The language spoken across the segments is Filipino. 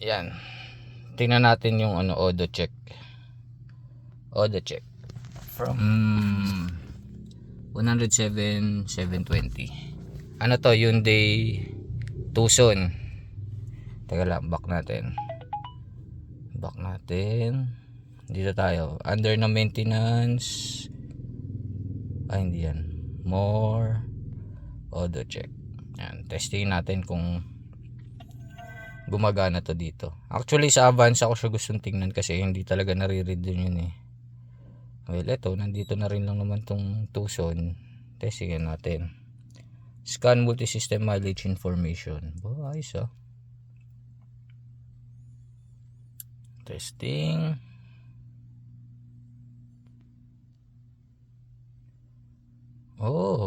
Yan. Tingnan natin yung auto check. Auto check. From 107,720. Ano to? Hyundai Tucson. Teka lang, back natin. Dito tayo. Under na maintenance. Hindi yan. More. Auto check. Yan. Testing natin kung gumagana to dito. Actually sa Avance ako siya gustong tingnan kasi hindi talaga nare-read yun eh. Well, eto, nandito na rin lang naman tong Tucson. Testingin natin. Scan multi-system mileage information. Ayos ah. Testing.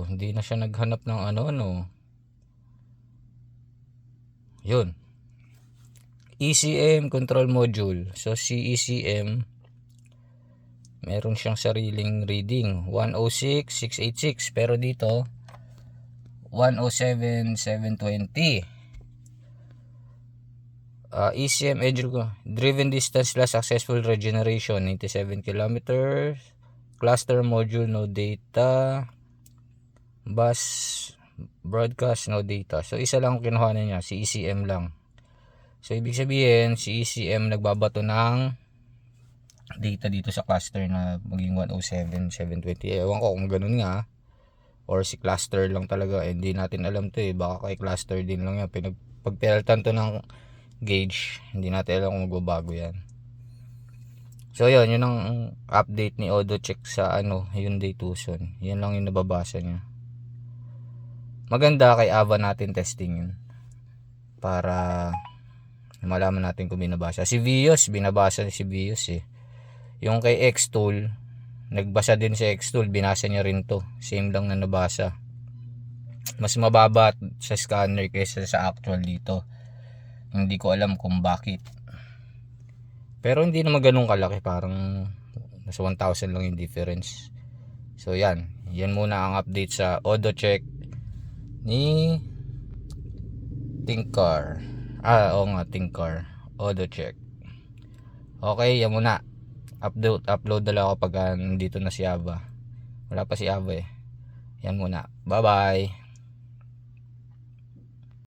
Hindi na siya naghanap ng ano. Yun. ECM control module. So si ECM meron siyang sariling reading 106,686 pero dito 107,720. ECM driven distance last successful regeneration 97 kilometers. Cluster module no data. Bus broadcast no data. So isa lang kinuha niya, si ECM lang. So ibig sabihin si ECM nagbabato ng data dito sa cluster na maging 107,720. Ewan ko kung ganun nga or si cluster lang talaga, hindi natin alam to eh. Baka kay cluster din lang yan, pagpeltan to ng gauge, hindi natin alam kung magbabago yan. So yun ang update ni auto check sa Hyundai Tucson. Yan lang yung nababasa niya. Maganda kay Ava natin testing yun para malaman natin kung binabasa. Si Vios, binabasa si Vios eh. Yung kay X-Tool, nagbasa din si X-Tool, binasa niya rin to. Same lang na nabasa. Mas mababa sa scanner kaysa sa actual dito. Hindi ko alam kung bakit. Pero hindi naman ganun kalaki, parang nasa 1,000 lang yung difference. So yan muna ang update sa auto check ni Tinkar. Tinkar auto check. Okay, yan muna. Upload na lang ako pag nandito na si Ava. Wala pa si Ava eh. Yan muna. Bye bye.